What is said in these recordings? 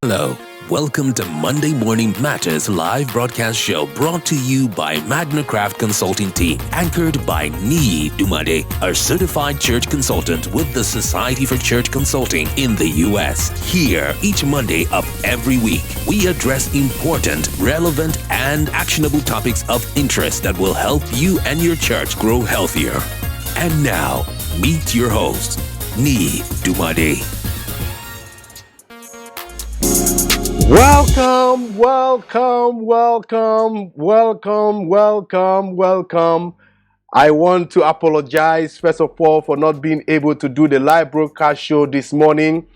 Hello, welcome to Monday Morning Matters live broadcast show brought to you by Magnicraft Consulting Team, anchored by Niyi, a certified church consultant with the Society for Church Consulting in the U.S. Here, each Monday of every week, we address important, relevant, and actionable topics of interest that will help you and your church grow healthier. And now, meet your host, Niyi. Welcome, welcome, welcome, welcome, welcome, welcome. I want to apologize, first of all, for not being able to do the live broadcast show this morning.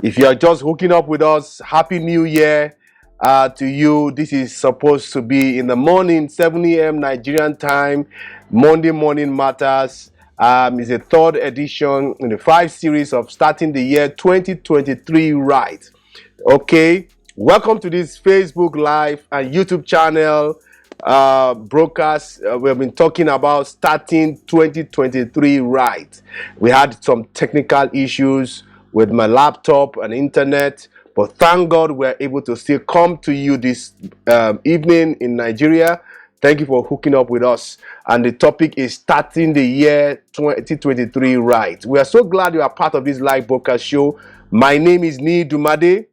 If you are just hooking up with us, Happy New Year to you. This is supposed to be in the morning, 7 a.m. Nigerian time, Monday Morning Matters. It's a third edition in the 5 series of starting the year 2023 right. Okay. Welcome to this Facebook Live and YouTube channel broadcast. We have been talking about starting 2023 right. We had some technical issues with my laptop and internet, but thank God we're able to still come to you this evening in Nigeria. Thank you for hooking up with us. And the topic is starting the year 2023 right. We are so glad you are part of this live broadcast show. My name is Niyi Dunmade.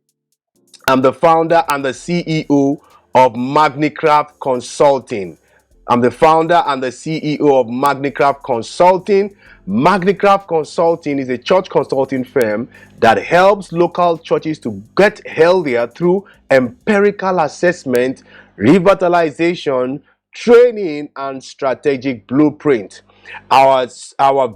I'm the founder and the CEO of Magnicraft Consulting. I'm the founder and the CEO of Magnicraft Consulting. Magnicraft Consulting is a church consulting firm that helps local churches to get healthier through empirical assessment, revitalization, training, and strategic blueprint. Our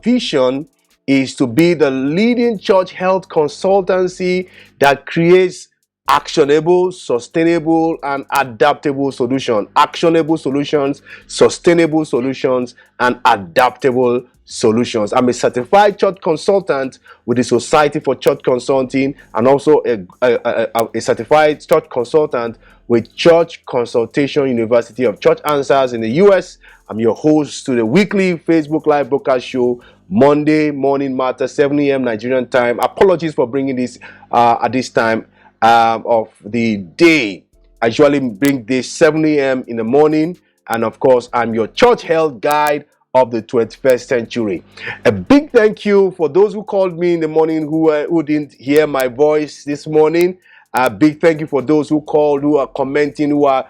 vision is to be the leading church health consultancy that creates actionable, sustainable, and adaptable solutions. Actionable solutions, sustainable solutions, and adaptable solutions. I'm a certified church consultant with the Society for Church Consulting, and also a certified church consultant with Church Consultation University of Church Answers in the US. I'm your host to the weekly Facebook Live broadcast show, Monday Morning Matter, 7 a.m. Nigerian time. Apologies for bringing this at this time of the day. I usually bring this 7 a.m. in the morning, and of course I'm your church health guide of the 21st century. A big thank you for those who called me in the morning who didn't hear my voice this morning. A big thank you for those who called, who are commenting, who are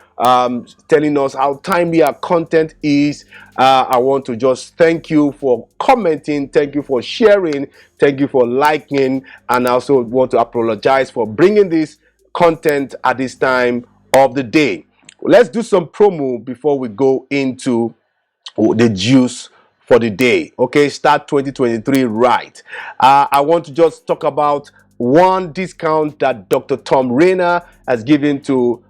telling us how timely our content is. I want to just thank you for commenting, thank you for sharing, thank you for liking, and I also want to apologize for bringing this content at this time of the day. Let's do some promo before we go into the juice for the day. Okay, start 2023 right. I want to just talk about one discount that Dr. Tom Rayner has given to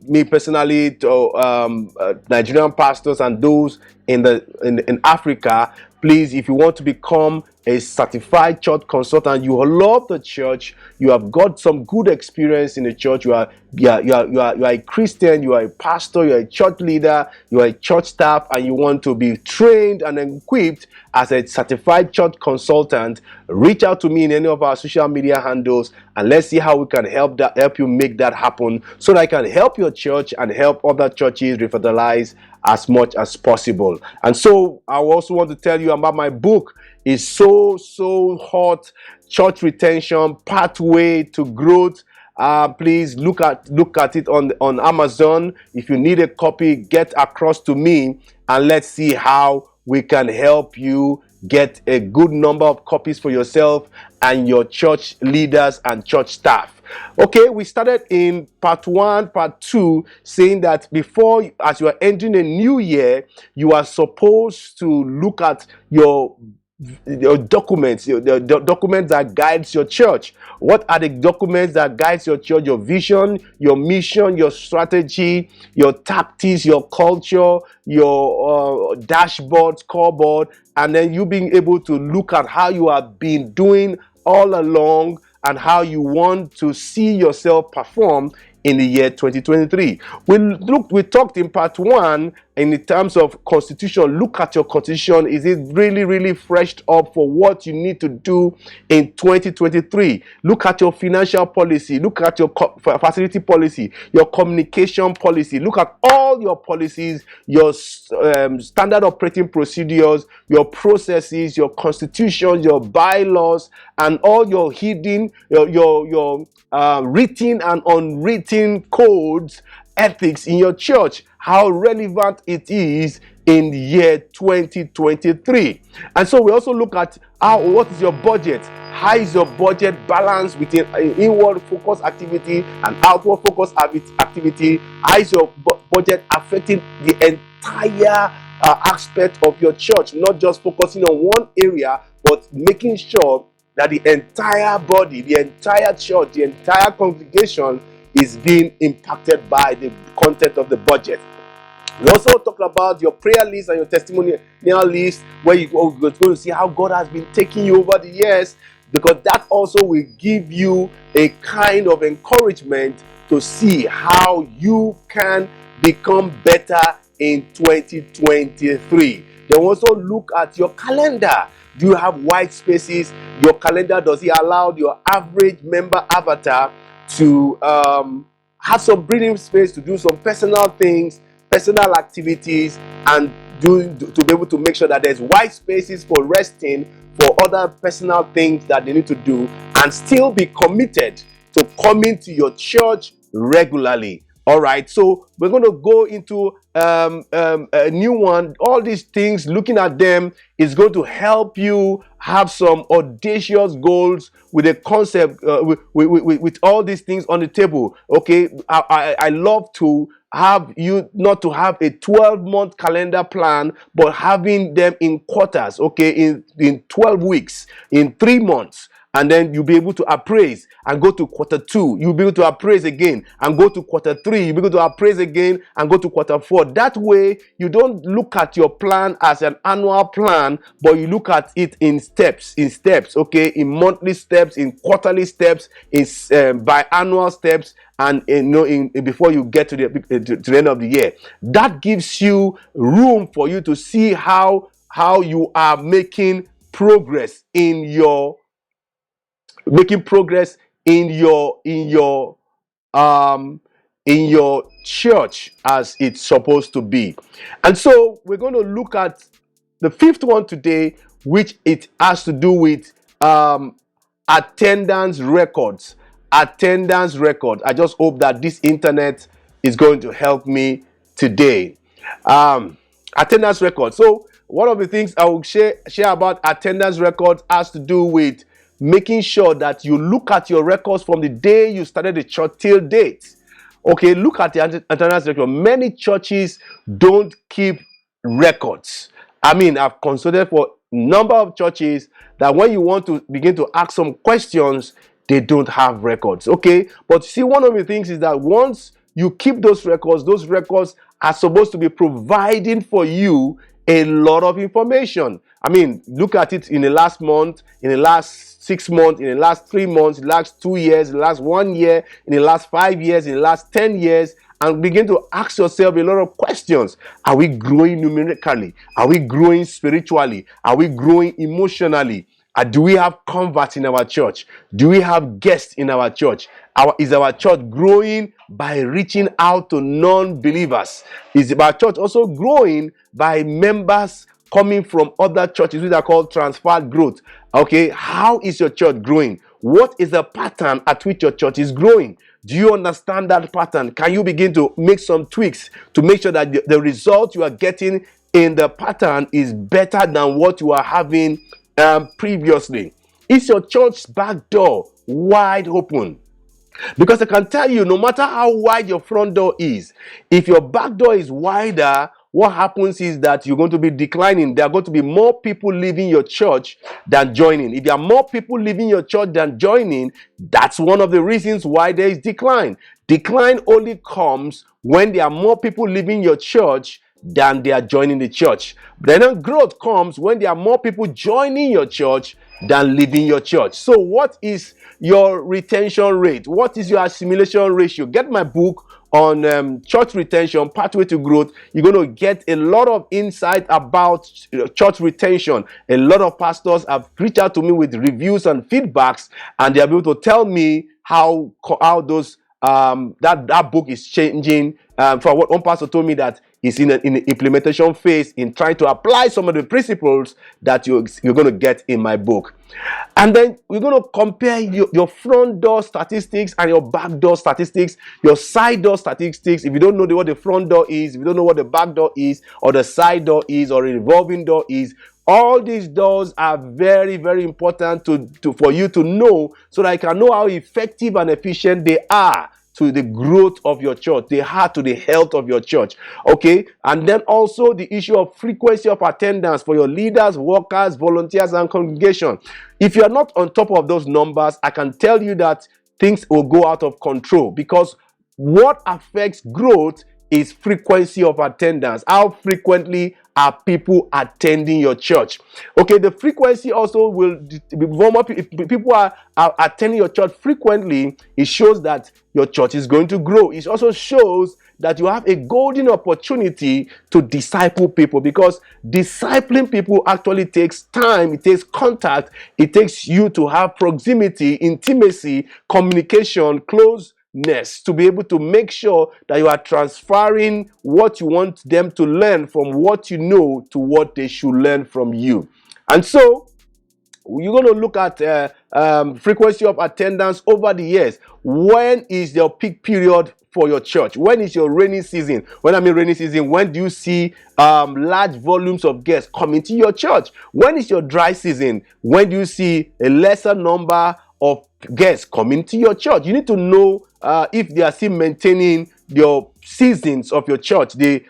me personally, to Nigerian pastors and those in Africa. Please, if you want to become a certified church consultant, you love the church, you have got some good experience in the church, you are a Christian, you are a pastor, you are a church leader, you are a church staff, and you want to be trained and equipped as a certified church consultant, reach out to me in any of our social media handles, and let's see how we can help you make that happen, so that I can help your church and help other churches revitalize as much as possible. And so I also want to tell you about my book. It's so hot, Church Retention, Pathway to Growth. Please look at it on Amazon. If you need a copy, get across to me, and let's see how we can help you get a good number of copies for yourself and your church leaders and church staff. Okay, we started in part 1, part 2, saying that as you are entering a new year, you are supposed to look at your your documents, the documents that guides your church? What are the documents that guides your church? Your vision, your mission, your strategy, your tactics, your culture, your dashboard, scoreboard, and then you being able to look at how you have been doing all along and how you want to see yourself perform in the year 2023. We talked in part one in terms of constitution. Look at your constitution. Is it really freshed up for what you need to do in 2023? Look at your financial policy. Look at your facility policy, your communication policy. Look at all your policies, your standard operating procedures, your processes, your constitution, your bylaws, and all your hidden, your written and unwritten codes, ethics in your church, how relevant it is in the year 2023. And so we also look at what is your budget? How is your budget balanced between inward focus activity and outward focus activity? How is your budget affecting the entire aspect of your church, not just focusing on one area, but making sure that the entire body, the entire church, the entire congregation is being impacted by the content of the budget. We also talk about your prayer list and your testimonial list, where you're going to see how God has been taking you over the years, because that also will give you a kind of encouragement to see how you can become better in 2023. Then also look at your calendar. Do you have white spaces? Your calendar, does it allow your average member avatar to have some breathing space to do some personal things, personal activities, and to be able to make sure that there's white spaces for resting, for other personal things that they need to do, and still be committed to coming to your church regularly? All right, so we're going to go into a new one. All these things, looking at them, is going to help you have some audacious goals with a concept, with all these things on the table. Okay, I love to have you not to have a 12-month calendar plan, but having them in quarters. Okay, in 12 weeks, in 3 months. And then you'll be able to appraise and go to quarter 2. You'll be able to appraise again and go to quarter 3. You'll be able to appraise again and go to quarter 4. That way, you don't look at your plan as an annual plan, but you look at it in steps, okay, in monthly steps, in quarterly steps, in biannual steps, and before you get to the end of the year. That gives you room for you to see how you are making progress in your in your church as it's supposed to be. And so we're going to look at the fifth one today, which it has to do with attendance records. I just hope that this internet is going to help me today. Attendance records. So one of the things I will share about attendance records has to do with making sure that you look at your records from the day you started the church till date. Okay, look at the attendance record. Many churches don't keep records. I mean, I've consulted for a number of churches that when you want to begin to ask some questions, they don't have records. Okay, but see, one of the things is that once you keep those records are supposed to be providing for you a lot of information. I mean, look at it in the last month, in the last 6 months, in the last 3 months, in the last 2 years, in the last 1 year, in the last 5 years, in the last 10 years, and begin to ask yourself a lot of questions. Are we growing numerically? Are we growing spiritually? Are we growing emotionally? Do we have converts in our church? Do we have guests in our church? Is our church growing by reaching out to non-believers? Is our church also growing by members coming from other churches, which are called transferred growth? Okay, how is your church growing? What is the pattern at which your church is growing? Do you understand that pattern? Can you begin to make some tweaks to make sure that the result you are getting in the pattern is better than what you are having previously? Is your church's back door wide open? Because I can tell you, no matter how wide your front door is, if your back door is wider what happens is that you're going to be declining. There are going to be more people leaving your church than joining. If there are more people leaving your church than joining, that's one of the reasons why there is decline. Decline only comes when there are more people leaving your church than they are joining the church. Then growth comes when there are more people joining your church than leaving your church. So what is your retention rate? What is your assimilation ratio? Get my book on church retention, pathway to growth. You're going to get a lot of insight about church retention. A lot of pastors have reached out to me with reviews and feedbacks, and they're able to tell me how those that book is changing. For what one pastor told me, that he's in the implementation phase in trying to apply some of the principles that you're going to get in my book. And then we're going to compare your front door statistics and your back door statistics, your side door statistics. If you don't know what the front door is, if you don't know what the back door is, or the side door is, or a revolving door is, all these doors are very, very important for you to know, so that you can know how effective and efficient they are to the growth of your church. They are to the health of your church. Okay. And then also the issue of frequency of attendance for your leaders, workers, volunteers, and congregation. If you are not on top of those numbers, I can tell you that things will go out of control, because what affects growth is frequency of attendance. How frequently are people attending your church? Okay, the frequency also will, if people are attending your church frequently, it shows that your church is going to grow. It also shows that you have a golden opportunity to disciple people, because discipling people actually takes time, it takes contact, it takes you to have proximity, intimacy, communication, closeness, to be able to make sure that you are transferring what you want them to learn from what you know to what they should learn from you. And so you're going to look at frequency of attendance over the years. When is your peak period for your church? When is your rainy season? When I mean rainy season, when do you see large volumes of guests coming to your church? When is your dry season? When do you see a lesser number of guests coming to your church? You need to know if they are still maintaining your seasons of your church, the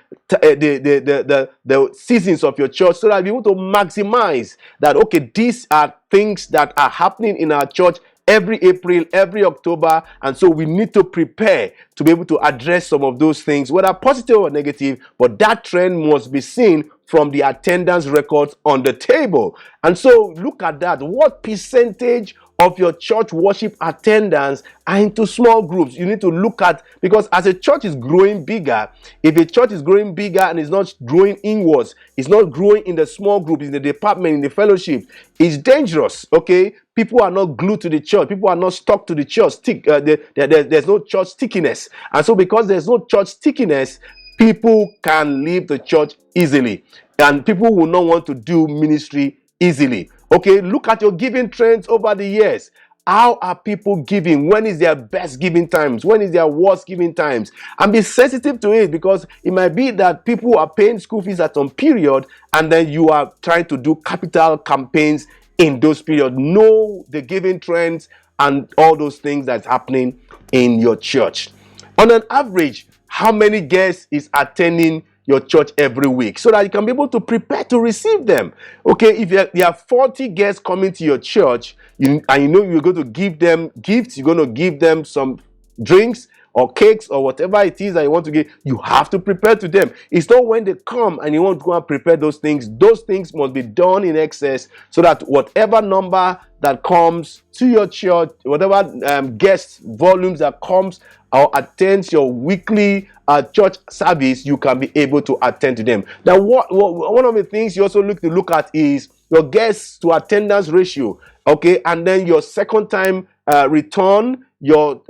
seasons of your church, so that you're able to maximize that. Okay, these are things that are happening in our church every April, every October, and so we need to prepare to be able to address some of those things, whether positive or negative, but that trend must be seen from the attendance records on the table. And so look at that. What percentage of your church worship attendance are into small groups? You need to look at, because as a church is growing bigger, if a church is growing bigger and is not growing inwards, it's not growing in the small group, in the department, in the fellowship, it's dangerous. Okay, people are not glued to the church, people are not stuck to the church. There's no church stickiness, and so because there's no church stickiness, people can leave the church easily, and people will not want to do ministry easily. Okay, look at your giving trends over the years. How are people giving? When is their best giving times? When is their worst giving times? And be sensitive to it, because it might be that people are paying school fees at some period, and then you are trying to do capital campaigns in those periods. Know the giving trends and all those things that's happening in your church. On an average, how many guests is attending your church every week, so that you can be able to prepare to receive them? Okay, if there are 40 guests coming to your church, and you know you're going to give them gifts, you're going to give them some drinks or cakes or whatever it is that you want to give, you have to prepare to them. It's not when they come and you want to go and prepare those things must be done in excess, so that whatever number that comes to your church, whatever guest volumes that comes or attends your weekly church service, you can be able to attend to them. Now, one of the things you also look at is your guests to attendance ratio. Okay, and then your second time return, your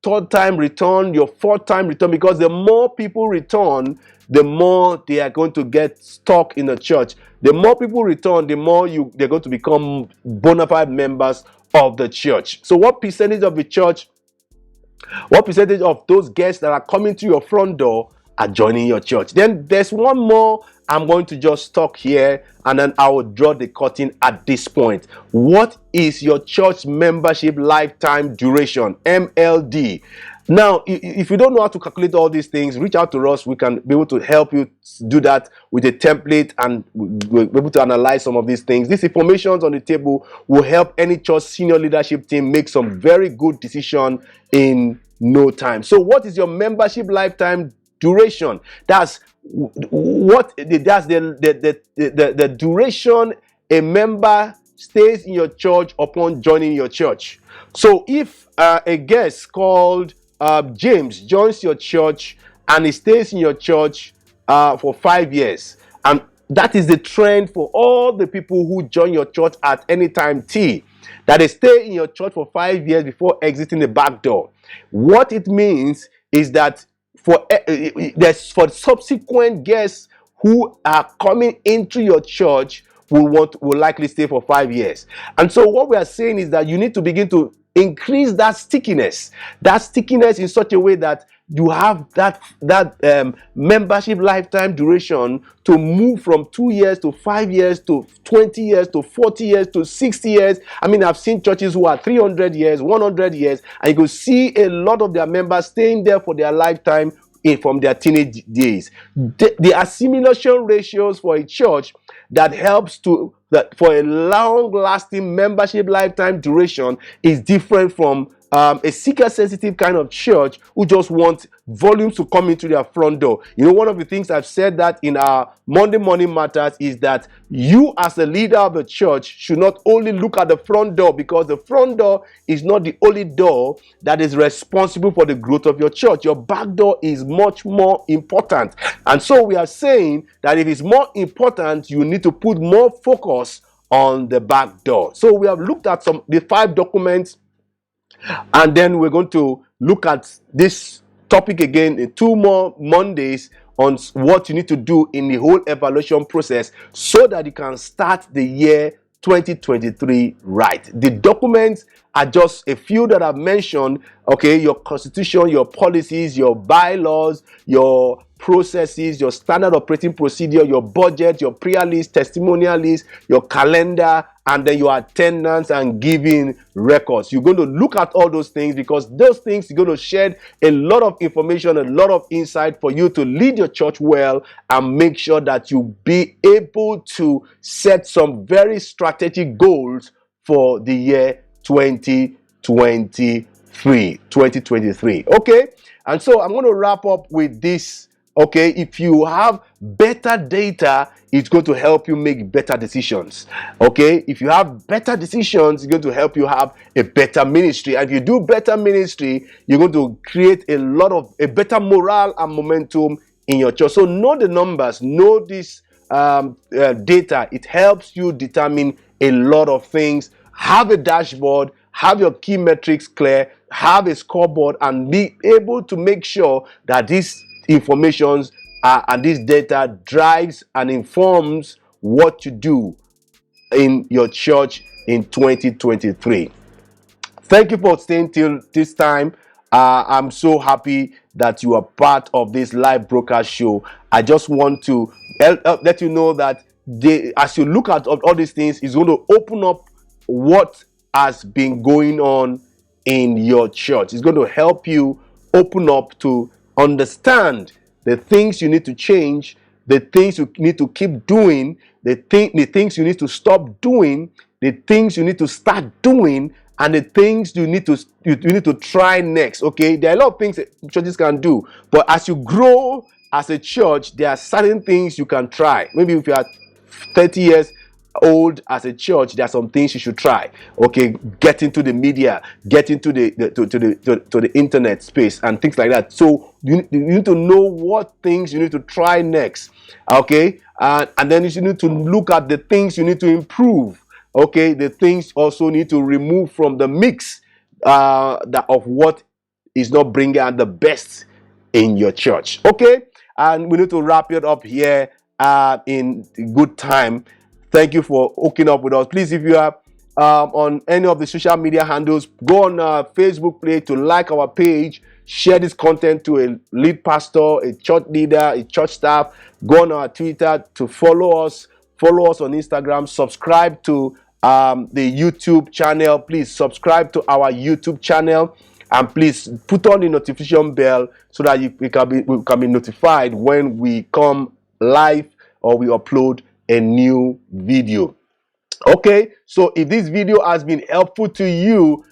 third time return, your fourth time return, because the more people return, the more they are going to get stuck in the church. The more people return, the more they're going to become bona fide members of the church. So what percentage of the church, what percentage of those guests that are coming to your front door are joining your church? Then there's one more. I'm going to just stop here, and then I will draw the curtain at this point. What is your church membership lifetime duration, MLD? Now, if you don't know how to calculate all these things, reach out to us. We can be able to help you do that with a template, and we'll be able to analyze some of these things. These informations on the table will help any church senior leadership team make some very good decision in no time. So what is your membership lifetime duration? That's the duration a member stays in your church upon joining your church. So if a guest called James joins your church and he stays in your church for 5 years, and that is the trend for all the people who join your church at any time T, that they stay in your church for 5 years before exiting the back door. What it means is that for subsequent guests who are coming into your church will likely stay for 5 years. And so what we are saying is that you need to begin to increase that stickiness in such a way that you have that membership lifetime duration to move from 2 years to 5 years to 20 years to 40 years to 60 years. I mean, I've seen churches who are 300 years, 100 years, and you can see a lot of their members staying there for their lifetime from their teenage days. The assimilation ratios for a church that helps for a long-lasting membership lifetime duration is different from a seeker-sensitive kind of church who just want volumes to come into their front door. You know, one of the things I've said that in our Monday Morning Matters is that you as a leader of the church should not only look at the front door, because the front door is not the only door that is responsible for the growth of your church. Your back door is much more important. And so we are saying that if it's more important, you need to put more focus on the back door. So we have looked at the 5 documents, and then we're going to look at this topic again in 2 more Mondays on what you need to do in the whole evaluation process so that you can start the year 2023 right. The documents are just a few that I've mentioned. Okay, your constitution, your policies, your bylaws, your processes, your standard operating procedure, your budget, your prayer list, testimonial list, your calendar, and then your attendance and giving records. You're going to look at all those things, because those things are going to shed a lot of information, a lot of insight for you to lead your church well and make sure that you be able to set some very strategic goals for the year 2023. Okay, and so I'm going to wrap up with this. Okay, if you have better data, it's going to help you make better decisions. Okay, if you have better decisions, it's going to help you have a better ministry. And if you do better ministry, you're going to create a better morale and momentum in your church. So know the numbers, know this data. It helps you determine a lot of things. Have a dashboard, have your key metrics clear, have a scoreboard, and be able to make sure that these informations and this data drives and informs what you do in your church in 2023. Thank you for staying till this time. I'm so happy that you are part of this live broadcast show. I just want to let you know that as you look at all these things, it's going to open up what has been going on in your church. It's going to help you open up to understand the things you need to change, the things you need to keep doing, the things you need to stop doing, the things you need to start doing, and the things you need to try next. Okay, there are a lot of things that churches can do, but as you grow as a church, there are certain things you can try. Maybe if you are 30 years old as a church, there are some things you should try. Okay, get into the media, get into the internet space and things like that. So you need to know what things you need to try next. Okay, and then you need to look at the things you need to improve. Okay, the things also need to remove from the mix of what is not bringing out the best in your church. Okay, and we need to wrap it up here in good time. Thank you for hooking up with us. Please, if you are on any of the social media handles, go on our Facebook page to like our page, share this content to a lead pastor, a church leader, a church staff. Go on our Twitter to follow us on Instagram, subscribe to the YouTube channel. Please subscribe to our YouTube channel. And please put on the notification bell so that we can be notified when we come live or we upload a new video. Okay, so if this video has been helpful to you,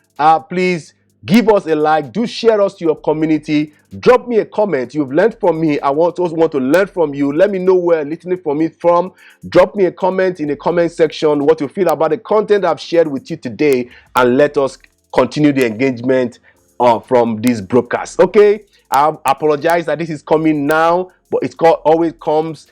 please give us a like. Do share us to your community. Drop me a comment. You've learned from me. I also want to learn from you. Let me know where you're listening from it from. Drop me a comment in the comment section what you feel about the content I've shared with you today, and let us continue the engagement from this broadcast. Okay, I apologize that this is coming now, but always comes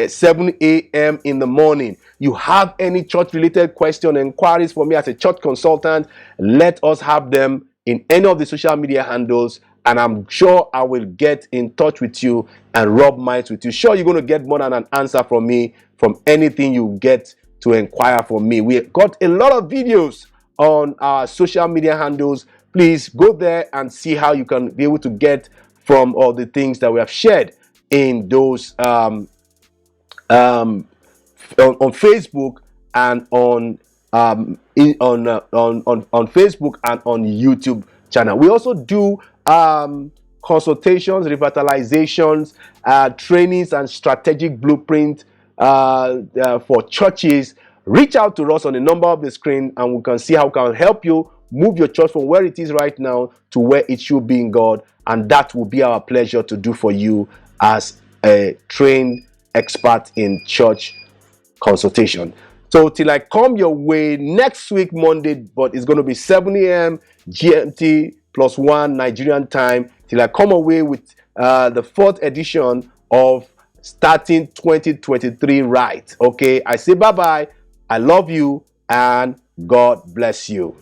7 a.m. in the morning. You have any church related question inquiries for me as a church consultant, let us have them in any of the social media handles, and I'm sure I will get in touch with you and rub minds with you. Sure, you're going to get more than an answer from me from anything you get to inquire from me. We got a lot of videos on our social media handles. Please go there and see how you can be able to get from all the things that we have shared in those on Facebook and on Facebook and on YouTube channel. We also do consultations, revitalizations, trainings, and strategic blueprint for churches. Reach out to us on the number of the screen, and we can see how we can help you move your church from where it is right now to where it should be in God. And that will be our pleasure to do for you as a trained expert in church consultation. So till I come your way next week Monday, but it's going to be 7 a.m. GMT +1 Nigerian time, till I come away with the 4th edition of Starting 2023 Right. Okay, I say bye bye. I love you and God bless you.